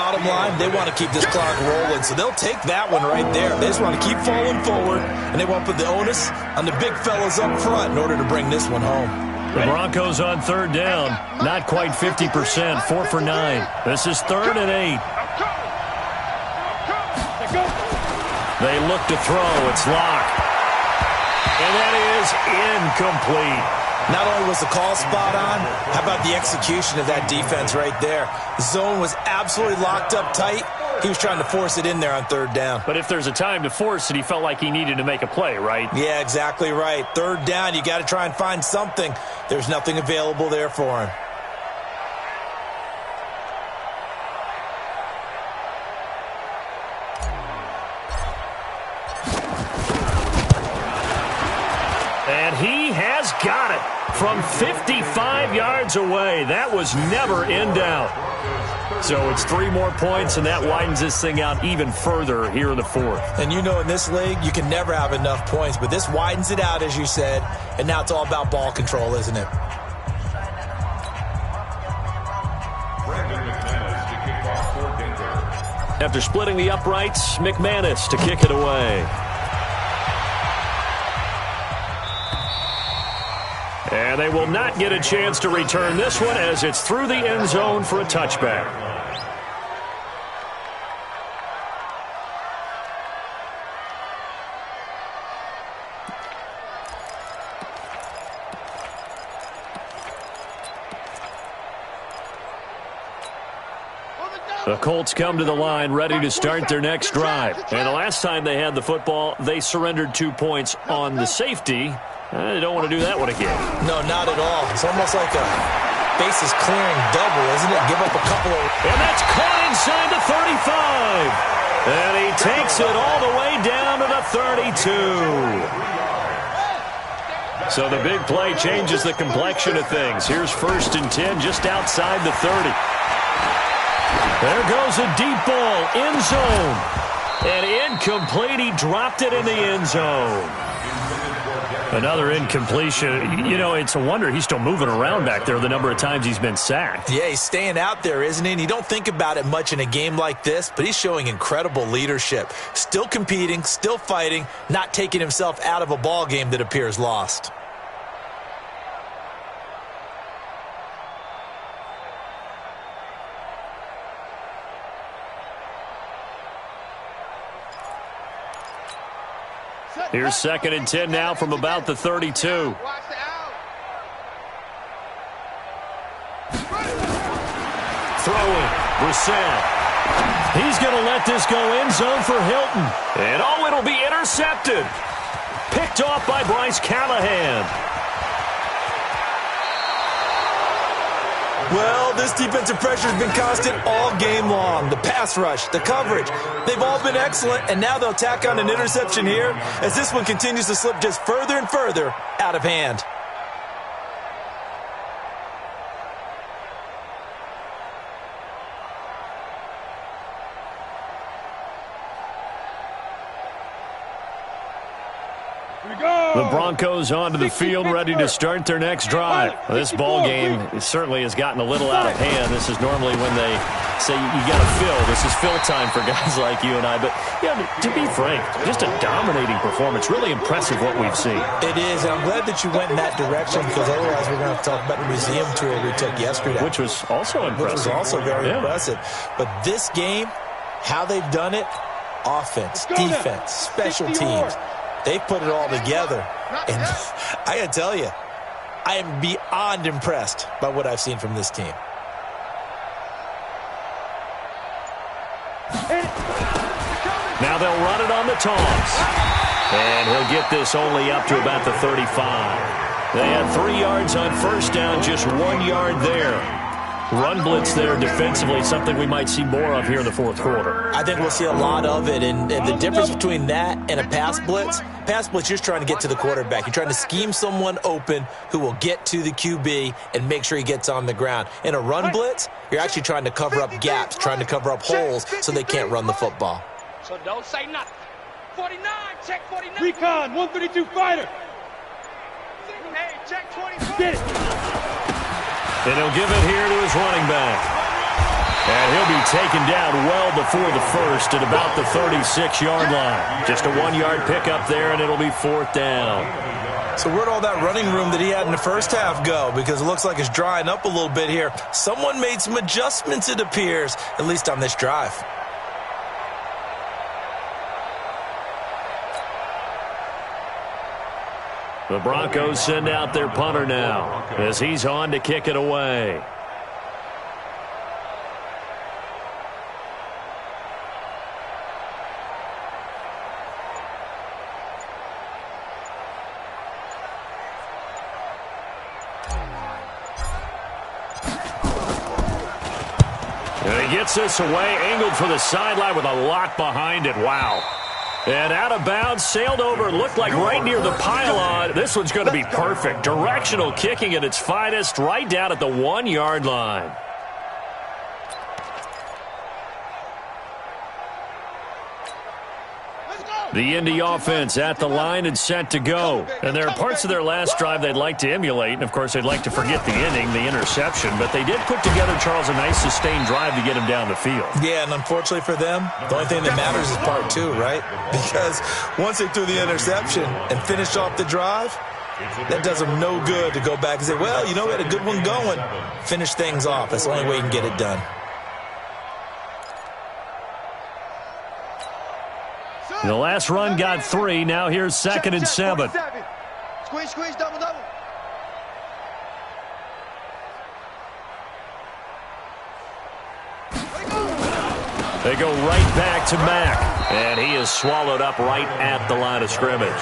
bottom line, they want to keep this clock rolling, so they'll take that one right there. They just want to keep falling forward, and they want to put the onus on the big fellas up front in order to bring this one home. The Broncos on third down, not quite 50%, 4 for 9. This is 3rd and 8. They look to throw. It's locked. And that is incomplete. Not only was the call spot on, how about the execution of that defense right there? The zone was absolutely locked up tight. He was trying to force it in there on 3rd down. But if there's a time to force it, he felt like he needed to make a play, right? Yeah, exactly right. 3rd down, you got to try and find something. There's nothing available there for him. And he has got it from 55 yards away. That was never in doubt. So it's 3 more points, and that widens this thing out even further here in the 4th. And you know in this league, you can never have enough points, but this widens it out, as you said, and now it's all about ball control, isn't it? After splitting the uprights, McManus to kick it away. And they will not get a chance to return this one as it's through the end zone for a touchback. The Colts come to the line ready to start their next drive. And the last time they had the football, they surrendered 2 points on the safety. They don't want to do that one again. No, not at all. It's almost like a bases clearing double, isn't it? Give up a couple of... And that's caught inside the 35. And he takes it all the way down to the 32. So the big play changes the complexion of things. Here's 1st and 10 just outside the 30. There goes a deep ball, end zone. And incomplete, he dropped it in the end zone. Another incompletion. You know, it's a wonder he's still moving around back there the number of times he's been sacked. Yeah, he's staying out there, isn't he? And you don't think about it much in a game like this, but he's showing incredible leadership. Still competing, still fighting, not taking himself out of a ball game that appears lost. Here's 2nd and 10 now from about the 32. Throwing, Brissett. He's going to let this go end zone for Hilton. And oh, it'll be intercepted. Picked off by Bryce Callahan. Well, this defensive pressure has been constant all game long. The pass rush, the coverage, they've all been excellent, and now they'll tack on an interception here as this one continues to slip just further and further out of hand. The Broncos onto the field ready to start their next drive. This ball game certainly has gotten a little out of hand. This is normally when they say you got to fill. This is fill time for guys like you and I. But, yeah, to be frank, just a dominating performance. Really impressive what we've seen. It is, and I'm glad that you went in that direction because otherwise we're going to have to talk about the museum tour we took yesterday. Which was also impressive. Which was also very impressive. But this game, how they've done it, offense, defense, special teams, they put it all together. And I got to tell you, I am beyond impressed by what I've seen from this team. Now they'll run it on the toss. And he'll get this only up to about the 35. They had 3 yards on first down, just 1 yard there. Run blitz there defensively, something we might see more of here in the fourth quarter. I think we'll see a lot of it, and the difference between that and a pass blitz, you're just trying to get to the quarterback. You're trying to scheme someone open who will get to the QB and make sure he gets on the ground. In a run blitz, you're actually trying to cover up gaps, trying to cover up holes so they can't run the football. So don't say nothing. 49, check 49. Recon, 132 fighter. Hey, check 25. Get it. And he'll give it here to his running back. And he'll be taken down well before the first at about the 36-yard line. Just a 1-yard pickup there, and it'll be 4th down. So where'd all that running room that he had in the first half go? Because it looks like it's drying up a little bit here. Someone made some adjustments, it appears, at least on this drive. The Broncos send out their punter now as he's on to kick it away. And he gets this away, angled for the sideline with a lot behind it. Wow. And out of bounds, sailed over, looked like right near the pylon. This one's going to be perfect. Directional kicking at its finest, right down at the 1-yard line. The Indy offense at the line and set to go. And there are parts of their last drive they'd like to emulate. And, of course, they'd like to forget the inning, the interception. But they did put together, Charles, a nice sustained drive to get him down the field. Yeah, and unfortunately for them, the only thing that matters is part 2, right? Because once they threw the interception and finished off the drive, that does them no good to go back and say, well, you know, we had a good one going. Finish things off. That's the only way you can get it done. The last run got 3. Now here's 2nd and 7. Squeeze, squeeze, double, double. They go right back to Mack. And he is swallowed up right at the line of scrimmage.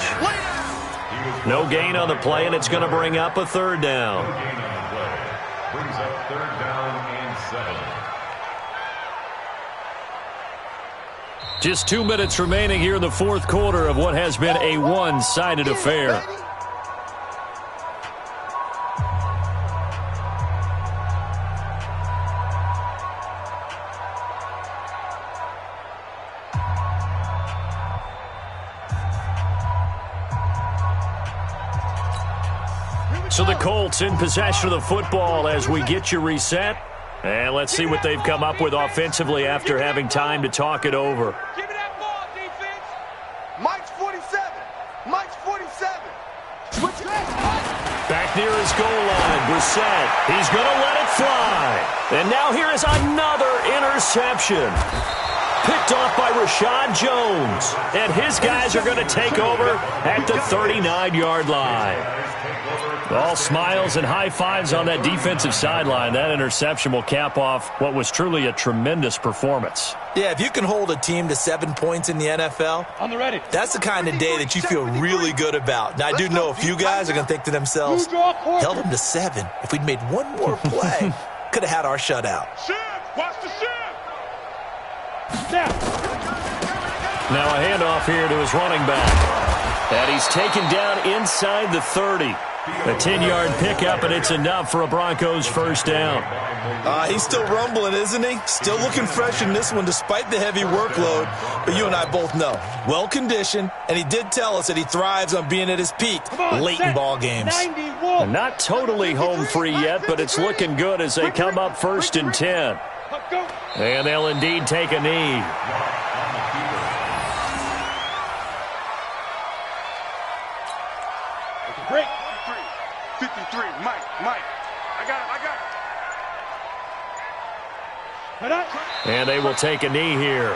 No gain on the play, and it's going to bring up a 3rd down. Brings up 3rd down and 7. Just 2 minutes remaining here in the 4th quarter of what has been a one-sided affair. So the Colts in possession of the football as we get you reset. And let's see what they've come up with offensively after having time to talk it over. Give me that ball, defense. Mike's 47. Mike's 47. Switch Back near his goal line, Brissett. He's going to let it fly. And now here is another interception. Picked off by Rashad Jones. And his guys are going to take over at the 39-yard line. All smiles and high fives on that defensive sideline. That interception will cap off what was truly a tremendous performance. Yeah, if you can hold a team to 7 points in the NFL, On the ready. that's the kind of day that you feel really good about. Now, I do know a few guys are going to think to themselves, held them to 7. If we'd made one more play, could have had our shutout. Shift. Watch the shift. Now a handoff here to his running back. And he's taken down inside the 30. A 10-yard pickup, and it's enough for a Broncos 1st down. He's still rumbling, isn't he? Still looking fresh in this one despite the heavy workload. But you and I both know, well-conditioned, and he did tell us that he thrives on being at his peak late in ball games. Not totally home free yet, but it's looking good as they come up 1st and 10. And they'll indeed take a knee. Great. 53. Mike. I got him. And they will take a knee here.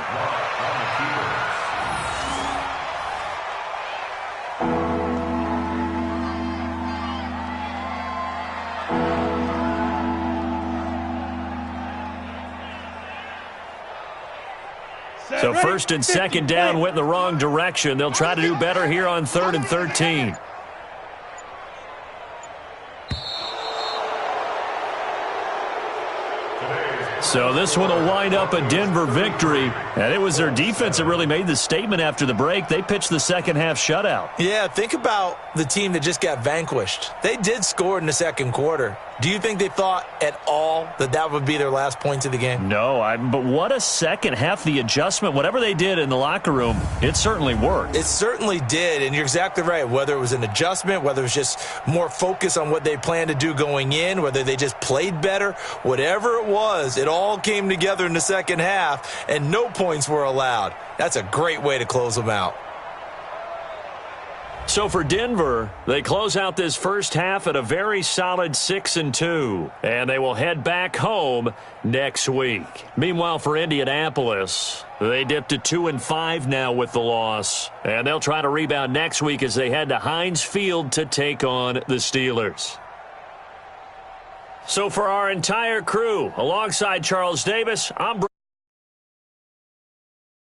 So 1st and 2nd down went in the wrong direction. They'll try to do better here on 3rd and 13. So this one will wind up a Denver victory. And it was their defense that really made the statement after the break. They pitched the second half shutout. Yeah, think about the team that just got vanquished. They did score in the 2nd quarter. Do you think they thought at all that that would be their last points of the game? No, but what a second half. The adjustment, whatever they did in the locker room, it certainly worked. It certainly did, and you're exactly right. Whether it was an adjustment, whether it was just more focus on what they planned to do going in, whether they just played better, whatever it was, it all came together in the second half, and no points were allowed. That's a great way to close them out. So for Denver, they close out this first half at a very solid 6-2, and they will head back home next week. Meanwhile, for Indianapolis, they dipped to 2-5 now with the loss, and they'll try to rebound next week as they head to Heinz Field to take on the Steelers. So for our entire crew, alongside Charles Davis, I'm